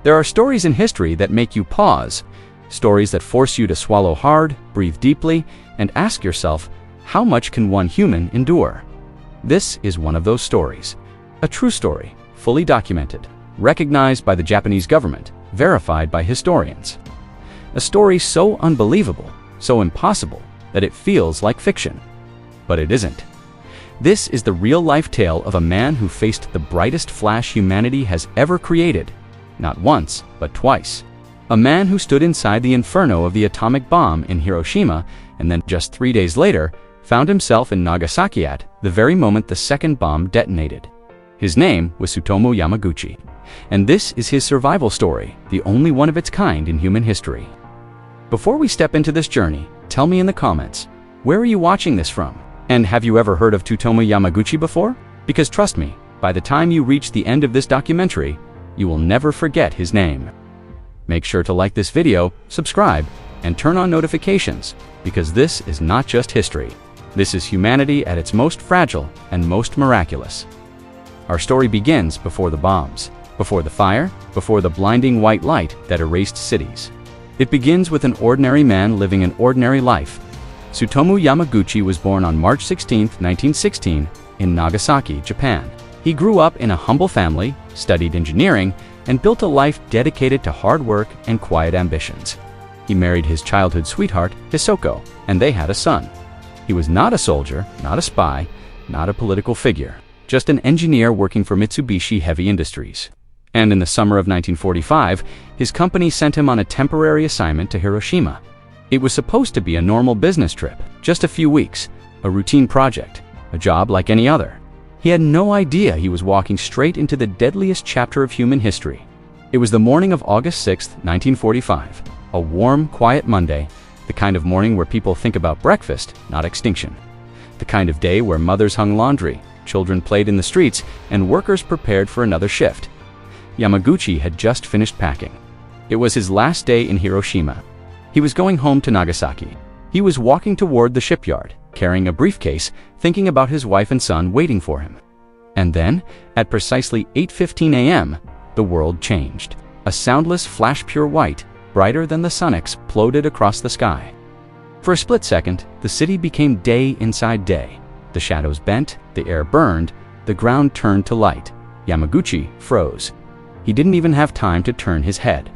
There are stories in history that make you pause, stories that force you to swallow hard, breathe deeply, and ask yourself, how much can one human endure? This is one of those stories. A true story, fully documented, recognized by the Japanese government, verified by historians. A story so unbelievable, so impossible, that it feels like fiction. But it isn't. This is the real-life tale of a man who faced the brightest flash humanity has ever created, not once, but twice. A man who stood inside the inferno of the atomic bomb in Hiroshima and then just 3 days later found himself in Nagasaki at the very moment the second bomb detonated. His name was Tsutomu Yamaguchi, and this is his survival story, the only one of its kind in human history. Before we step into this journey, tell me in the comments, where are you watching this from? And have you ever heard of Tsutomu Yamaguchi before? Because trust me, by the time you reach the end of this documentary, you will never forget his name. Make sure to like this video, subscribe, and turn on notifications, because this is not just history. This is humanity at its most fragile and most miraculous. Our story begins before the bombs, before the fire, before the blinding white light that erased cities. It begins with an ordinary man living an ordinary life. Tsutomu Yamaguchi was born on March 16, 1916, in Nagasaki, Japan. He grew up in a humble family, studied engineering, and built a life dedicated to hard work and quiet ambitions. He married his childhood sweetheart, Hisoko, and they had a son. He was not a soldier, not a spy, not a political figure, just an engineer working for Mitsubishi Heavy Industries. And in the summer of 1945, his company sent him on a temporary assignment to Hiroshima. It was supposed to be a normal business trip, just a few weeks, a routine project, a job like any other. He had no idea he was walking straight into the deadliest chapter of human history. It was the morning of August 6, 1945, a warm, quiet Monday, the kind of morning where people think about breakfast, not extinction. The kind of day where mothers hung laundry, children played in the streets, and workers prepared for another shift. Yamaguchi had just finished packing. It was his last day in Hiroshima. He was going home to Nagasaki. He was walking toward the shipyard, carrying a briefcase, thinking about his wife and son waiting for him. And then, at precisely 8:15 a.m., the world changed. A soundless flash pure white, brighter than the sun, exploded across the sky. For a split second, the city became day inside day. The shadows bent, the air burned, the ground turned to light. Yamaguchi froze. He didn't even have time to turn his head.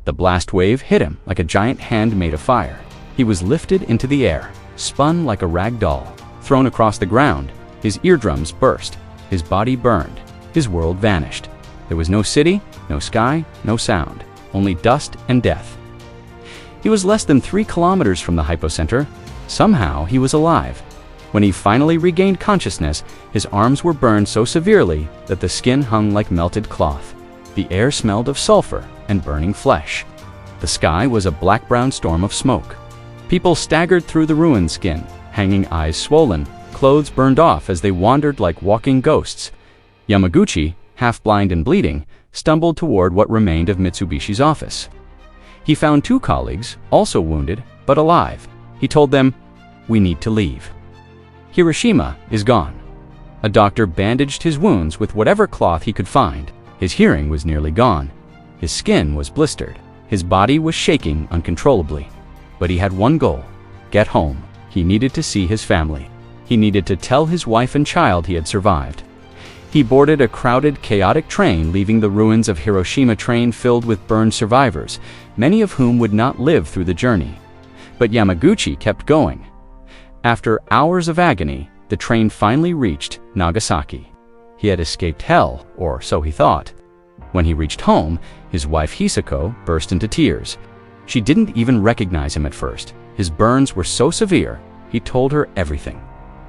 The blast wave hit him like a giant hand made of fire. He was lifted into the air, spun like a rag doll, thrown across the ground. His eardrums burst. His body burned. His world vanished. There was no city, no sky, no sound, only dust and death. He was less than 3 kilometers from the hypocenter. Somehow he was alive. When he finally regained consciousness, his arms were burned so severely that the skin hung like melted cloth. The air smelled of sulfur and burning flesh. The sky was a black-brown storm of smoke. People staggered through the ruined skin, hanging eyes swollen, clothes burned off as they wandered like walking ghosts. Yamaguchi, half-blind and bleeding, stumbled toward what remained of Mitsubishi's office. He found 2 colleagues, also wounded, but alive. He told them, "We need to leave. Hiroshima is gone." A doctor bandaged his wounds with whatever cloth he could find. His hearing was nearly gone. His skin was blistered. His body was shaking uncontrollably. But he had one goal: get home. He needed to see his family. He needed to tell his wife and child he had survived. He boarded a crowded, chaotic train leaving the ruins of Hiroshima, train filled with burned survivors, many of whom would not live through the journey. But Yamaguchi kept going. After hours of agony, the train finally reached Nagasaki. He had escaped hell, or so he thought. When he reached home, his wife Hisako burst into tears. She didn't even recognize him at first. His burns were so severe, he told her everything.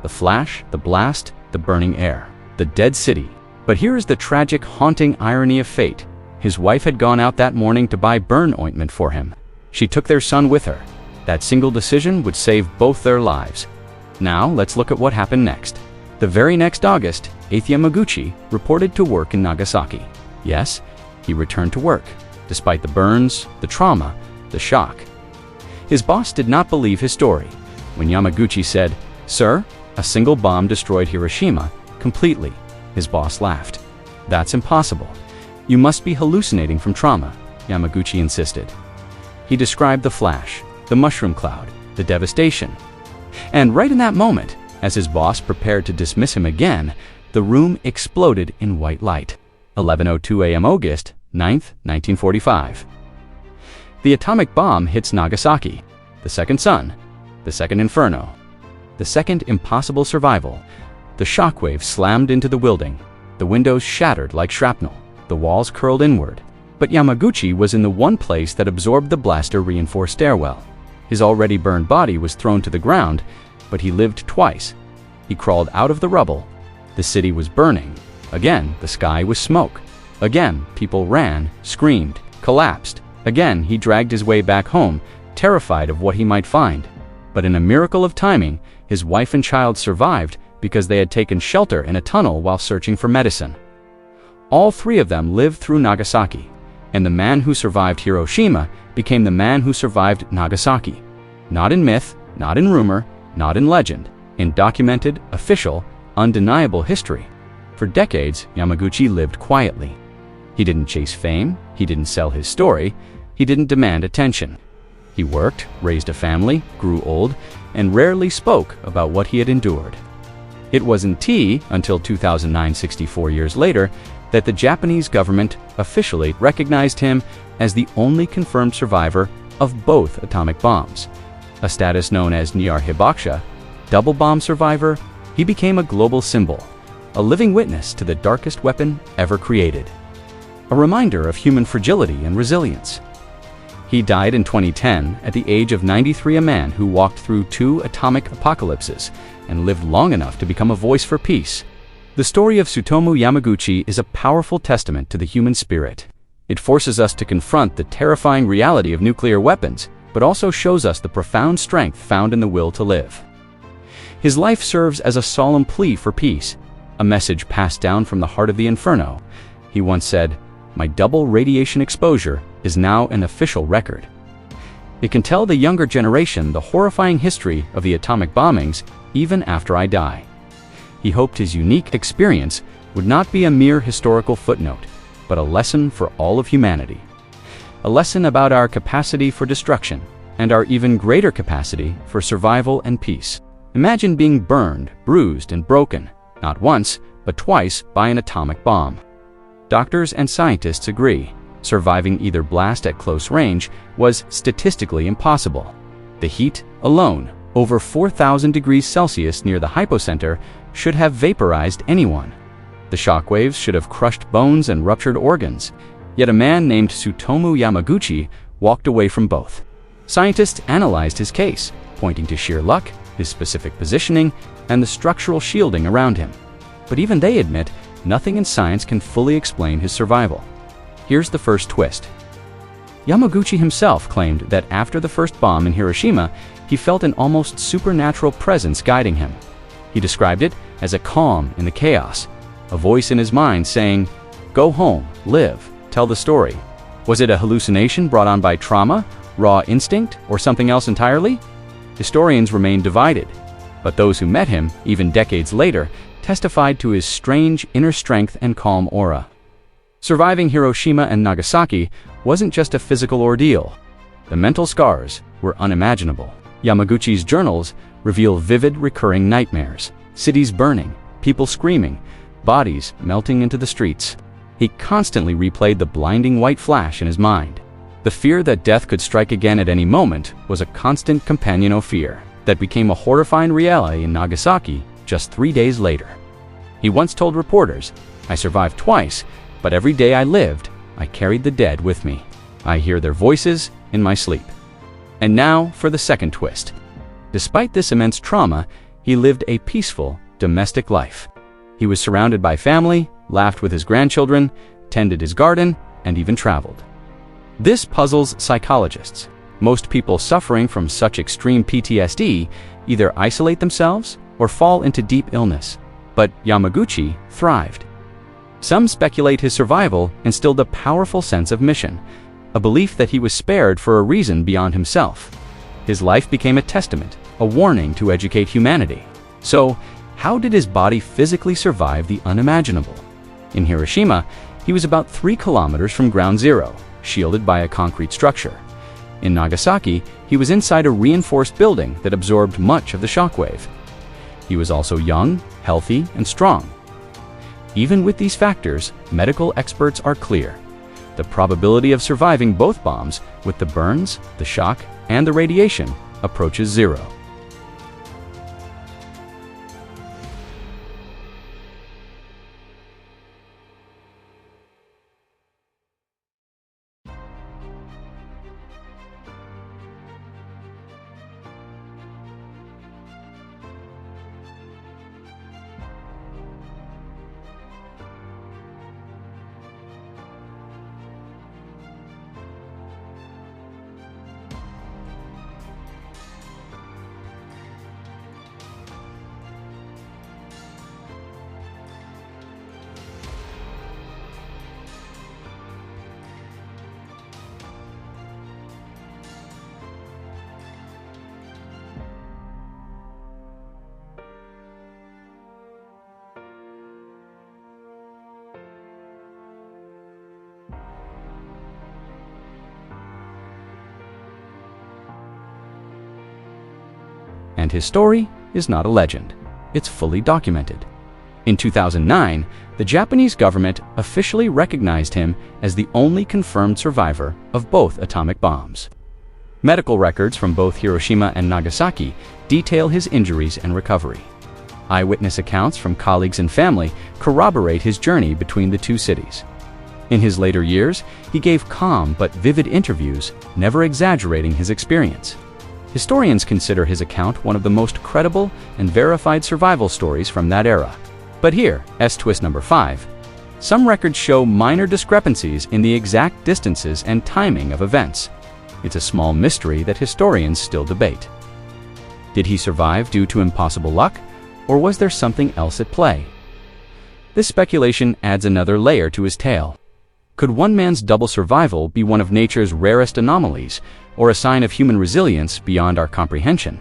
The flash, the blast, the burning air, the dead city. But here is the tragic, haunting irony of fate. His wife had gone out that morning to buy burn ointment for him. She took their son with her. That single decision would save both their lives. Now let's look at what happened next. The very next August, 8th, Yamaguchi reported to work in Nagasaki. Yes, he returned to work, despite the burns, the trauma, the shock. His boss did not believe his story. When Yamaguchi said, "Sir, a single bomb destroyed Hiroshima completely," his boss laughed. "That's impossible. You must be hallucinating from trauma." Yamaguchi insisted. He described the flash, the mushroom cloud, the devastation. And right in that moment, as his boss prepared to dismiss him again, the room exploded in white light. 11:02 a.m. August 9th, 1945. The atomic bomb hits Nagasaki, the second sun, the second inferno, the second impossible survival. The shockwave slammed into the building. The windows shattered like shrapnel. The walls curled inward. But Yamaguchi was in the one place that absorbed the blaster-reinforced stairwell. His already burned body was thrown to the ground, but he lived twice. He crawled out of the rubble. The city was burning. Again, the sky was smoke. Again, people ran, screamed, collapsed. Again, he dragged his way back home, terrified of what he might find. But in a miracle of timing, his wife and child survived because they had taken shelter in a tunnel while searching for medicine. All three of them lived through Nagasaki, and the man who survived Hiroshima became the man who survived Nagasaki. Not in myth, not in rumor, not in legend, in documented, official, undeniable history. For decades, Yamaguchi lived quietly. He didn't chase fame, he didn't sell his story, he didn't demand attention. He worked, raised a family, grew old, and rarely spoke about what he had endured. It wasn't until 2009, 64 years later, that the Japanese government officially recognized him as the only confirmed survivor of both atomic bombs. A status known as Nyar Hibakusha, double bomb survivor, he became a global symbol, a living witness to the darkest weapon ever created. A reminder of human fragility and resilience. He died in 2010 at the age of 93, a man who walked through 2 atomic apocalypses and lived long enough to become a voice for peace. The story of Tsutomu Yamaguchi is a powerful testament to the human spirit. It forces us to confront the terrifying reality of nuclear weapons, but also shows us the profound strength found in the will to live. His life serves as a solemn plea for peace, a message passed down from the heart of the inferno. He once said, "My double radiation exposure is now an official record." It can tell the younger generation the horrifying history of the atomic bombings even after I die. He hoped his unique experience would not be a mere historical footnote, but a lesson for all of humanity. A lesson about our capacity for destruction and our even greater capacity for survival and peace. Imagine being burned, bruised, and broken, not once, but twice by an atomic bomb. Doctors and scientists agree, surviving either blast at close range was statistically impossible. The heat alone, over 4,000 degrees Celsius near the hypocenter, should have vaporized anyone. The shockwaves should have crushed bones and ruptured organs. Yet a man named Tsutomu Yamaguchi walked away from both. Scientists analyzed his case, pointing to sheer luck, his specific positioning, and the structural shielding around him. But even they admit nothing in science can fully explain his survival. Here's the first twist. Yamaguchi himself claimed that after the first bomb in Hiroshima, he felt an almost supernatural presence guiding him. He described it as a calm in the chaos, a voice in his mind saying, "Go home, live, tell the story." Was it a hallucination brought on by trauma, raw instinct, or something else entirely? Historians remain divided, but those who met him, even decades later, testified to his strange inner strength and calm aura. Surviving Hiroshima and Nagasaki wasn't just a physical ordeal. The mental scars were unimaginable. Yamaguchi's journals reveal vivid, recurring nightmares, cities burning, people screaming, bodies melting into the streets. He constantly replayed the blinding white flash in his mind. The fear that death could strike again at any moment was a constant companion of fear that became a horrifying reality in Nagasaki just 3 days later. He once told reporters, "I survived twice, but every day I lived, I carried the dead with me. I hear their voices in my sleep." And now for the second twist. Despite this immense trauma, he lived a peaceful, domestic life. He was surrounded by family, laughed with his grandchildren, tended his garden, and even traveled. This puzzles psychologists. Most people suffering from such extreme PTSD either isolate themselves or fall into deep illness. But Yamaguchi thrived. Some speculate his survival instilled a powerful sense of mission, a belief that he was spared for a reason beyond himself. His life became a testament, a warning to educate humanity. So, how did his body physically survive the unimaginable? In Hiroshima, he was about 3 kilometers from ground zero, shielded by a concrete structure. In Nagasaki, he was inside a reinforced building that absorbed much of the shockwave. He was also young, healthy, and strong. Even with these factors, medical experts are clear. The probability of surviving both bombs, with the burns, the shock, and the radiation, approaches zero. And his story is not a legend. It's fully documented. In 2009, the Japanese government officially recognized him as the only confirmed survivor of both atomic bombs. Medical records from both Hiroshima and Nagasaki detail his injuries and recovery. Eyewitness accounts from colleagues and family corroborate his journey between the two cities. In his later years, he gave calm but vivid interviews, never exaggerating his experience. Historians consider his account one of the most credible and verified survival stories from that era. But here, twist number 5, some records show minor discrepancies in the exact distances and timing of events. It's a small mystery that historians still debate. Did he survive due to impossible luck, or was there something else at play? This speculation adds another layer to his tale. Could one man's double survival be one of nature's rarest anomalies, or a sign of human resilience beyond our comprehension?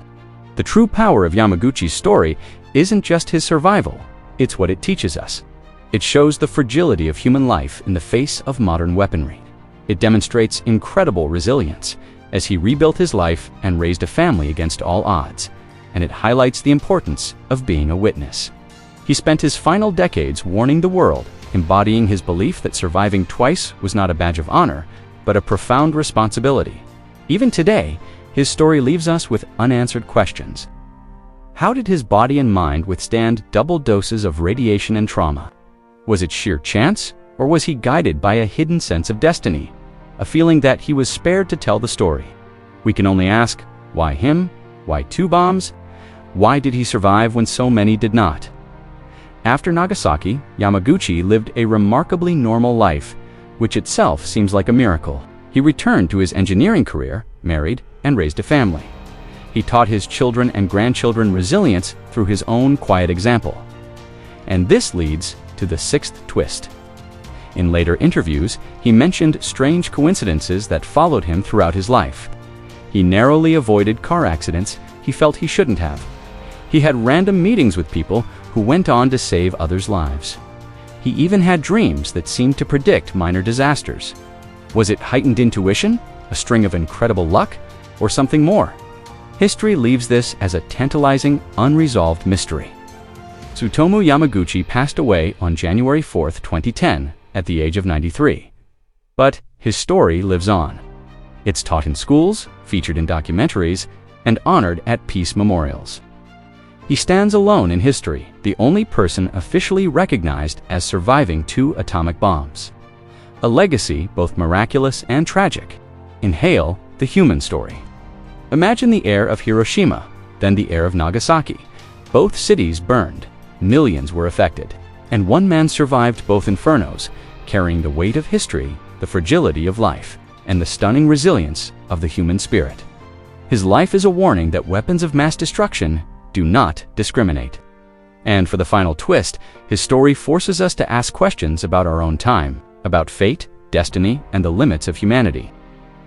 The true power of Yamaguchi's story isn't just his survival, it's what it teaches us. It shows the fragility of human life in the face of modern weaponry. It demonstrates incredible resilience as he rebuilt his life and raised a family against all odds, and it highlights the importance of being a witness. He spent his final decades warning the world, embodying his belief that surviving twice was not a badge of honor, but a profound responsibility. Even today, his story leaves us with unanswered questions. How did his body and mind withstand double doses of radiation and trauma? Was it sheer chance, or was he guided by a hidden sense of destiny, a feeling that he was spared to tell the story? We can only ask, why him? Why 2 bombs? Why did he survive when so many did not? After Nagasaki, Yamaguchi lived a remarkably normal life, which itself seems like a miracle. He returned to his engineering career, married, and raised a family. He taught his children and grandchildren resilience through his own quiet example. And this leads to the 6th twist. In later interviews, he mentioned strange coincidences that followed him throughout his life. He narrowly avoided car accidents he felt he shouldn't have. He had random meetings with people who went on to save others' lives. He even had dreams that seemed to predict minor disasters. Was it heightened intuition, a string of incredible luck, or something more? History leaves this as a tantalizing, unresolved mystery. Tsutomu Yamaguchi passed away on January 4, 2010, at the age of 93. But his story lives on. It's taught in schools, featured in documentaries, and honored at peace memorials. He stands alone in history, the only person officially recognized as surviving 2 atomic bombs. A legacy both miraculous and tragic. Inhale the human story. Imagine the air of Hiroshima, then the air of Nagasaki. Both cities burned, millions were affected, and one man survived both infernos, carrying the weight of history, the fragility of life, and the stunning resilience of the human spirit. His life is a warning that weapons of mass destruction do not discriminate. And for the final twist, his story forces us to ask questions about our own time, about fate, destiny, and the limits of humanity.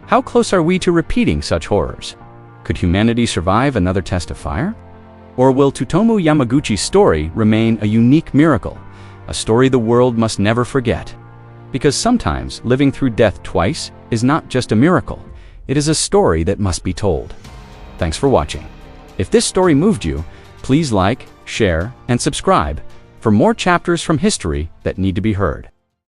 How close are we to repeating such horrors? Could humanity survive another test of fire? Or will Tsutomu Yamaguchi's story remain a unique miracle, a story the world must never forget? Because sometimes living through death twice is not just a miracle, it is a story that must be told. Thanks for watching. If this story moved you, please like, share, and subscribe for more chapters from history that need to be heard.